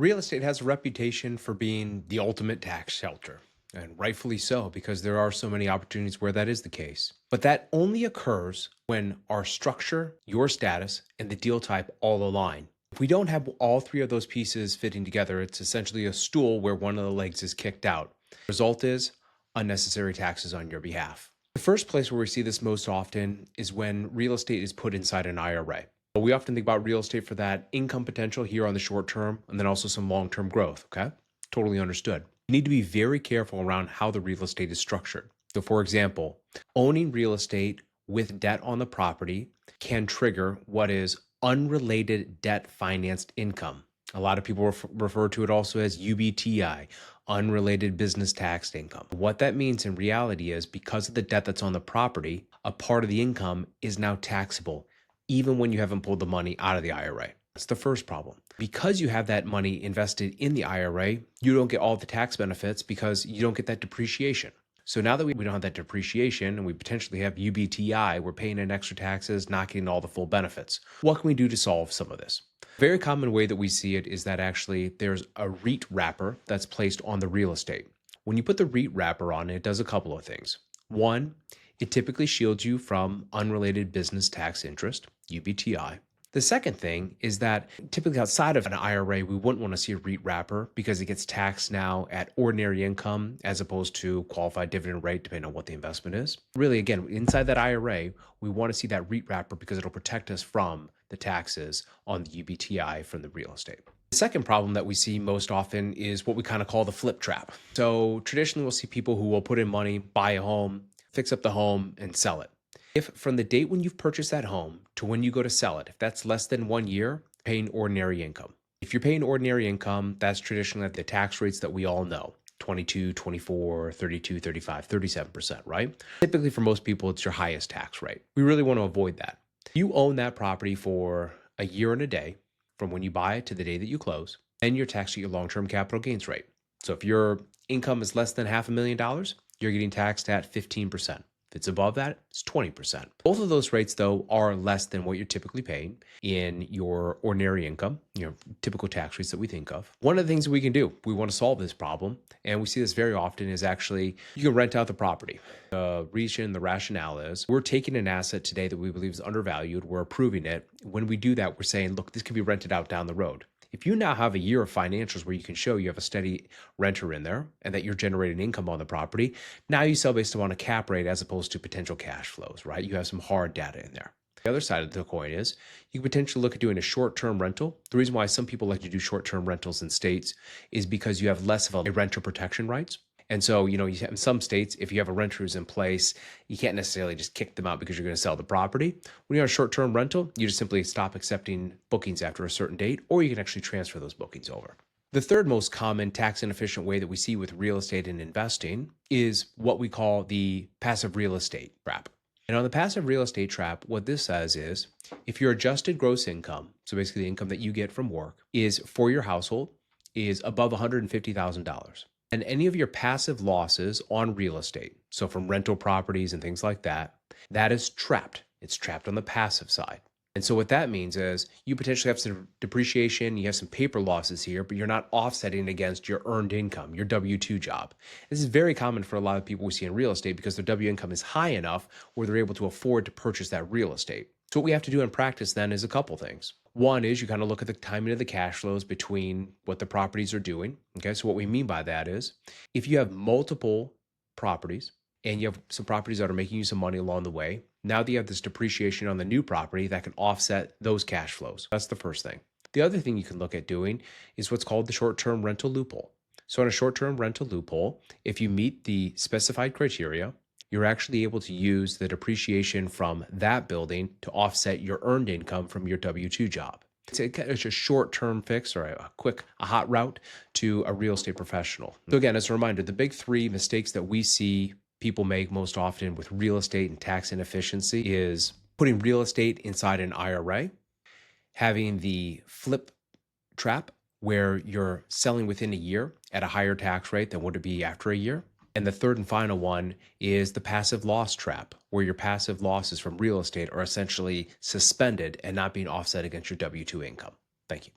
Real estate has a reputation for being the ultimate tax shelter, and rightfully so, because there are so many opportunities where that is the case. But that only occurs when our structure, your status, and the deal type all align. If we don't have all three of those pieces fitting together, it's essentially a stool where one of the legs is kicked out. The result is unnecessary taxes on your behalf. The first place where we see this most often is when real estate is put inside an IRA. But we often think about real estate for that income potential here on the short term, and then also some long-term growth, okay? Totally understood. You need to be very careful around how the real estate is structured. So for example, owning real estate with debt on the property can trigger what is unrelated debt financed income. A lot of people refer to it also as UBTI, unrelated business taxed income. What that means in reality is because of the debt that's on the property, a part of the income is now taxable, even when you haven't pulled the money out of the IRA. That's the first problem. Because you have that money invested in the IRA, you don't get all the tax benefits because you don't get that depreciation. So now that we don't have that depreciation and we potentially have UBTI, we're paying in extra taxes, not getting all the full benefits. What can we do to solve some of this? A very common way that we see it is that actually there's a REIT wrapper that's placed on the real estate. When you put the REIT wrapper on, it does a couple of things. One, it typically shields you from unrelated business tax interest, UBTI. The second thing is that typically outside of an IRA, we wouldn't want to see a REIT wrapper because it gets taxed now at ordinary income as opposed to qualified dividend rate, depending on what the investment is. Really, again, inside that IRA, we want to see that REIT wrapper because it'll protect us from the taxes on the UBTI from the real estate. The second problem that we see most often is what we kind of call the flip trap. So traditionally, we'll see people who will put in money, buy a home, fix up the home, and sell it. If from the date when you've purchased that home to when you go to sell it, if that's less than 1 year, paying ordinary income. If you're paying ordinary income, that's traditionally at the tax rates that we all know, 22, 24, 32, 35, 37%, right? Typically for most people, it's your highest tax rate. We really want to avoid that. You own that property for a year and a day from when you buy it to the day that you close, then you're taxed at your long-term capital gains rate. So if your income is less than $500,000, you're getting taxed at 15%. If it's above that, it's 20%. Both of those rates, though, are less than what you're typically paying in your ordinary income, typical tax rates that we think of. One of the things that we can do, we want to solve this problem, and we see this very often, is actually you can rent out the property. The reason, the rationale is we're taking an asset today that we believe is undervalued, we're approving it. When we do that, we're saying, look, this can be rented out down the road. If you now have a year of financials where you can show you have a steady renter in there and that you're generating income on the property, now you sell based on a cap rate as opposed to potential cash flows, right? You have some hard data in there. The other side of the coin is you can potentially look at doing a short-term rental. The reason why some people like to do short-term rentals in states is because you have less of a renter protection rights. And so, you have in some states, if you have a renter who's in place, you can't necessarily just kick them out because you're going to sell the property. When you're on a short-term rental, you just simply stop accepting bookings after a certain date, or you can actually transfer those bookings over. The third most common tax inefficient way that we see with real estate and investing is what we call the passive real estate trap. And on the passive real estate trap, what this says is if your adjusted gross income, so basically the income that you get from work, is for your household is above $150,000. And any of your passive losses on real estate, so from rental properties and things like that, that is trapped. It's trapped on the passive side. And so what that means is you potentially have some depreciation, you have some paper losses here, but you're not offsetting against your earned income, your W-2 job. This is very common for a lot of people we see in real estate because their W income is high enough where they're able to afford to purchase that real estate. So what we have to do in practice then is a couple things. One is you kind of look at the timing of the cash flows between what the properties are doing. Okay, so what we mean by that is if you have multiple properties and you have some properties that are making you some money along the way, now that you have this depreciation on the new property that can offset those cash flows. That's the first thing. The other thing you can look at doing is what's called the short-term rental loophole. So in a short-term rental loophole, if you meet the specified criteria, you're actually able to use the depreciation from that building to offset your earned income from your W-2 job. It's a short-term fix or a hot route to a real estate professional. So again, as a reminder, the big three mistakes that we see people make most often with real estate and tax inefficiency is putting real estate inside an IRA, having the flip trap where you're selling within a year at a higher tax rate than would it be after a year. And the third and final one is the passive loss trap, where your passive losses from real estate are essentially suspended and not being offset against your W-2 income. Thank you.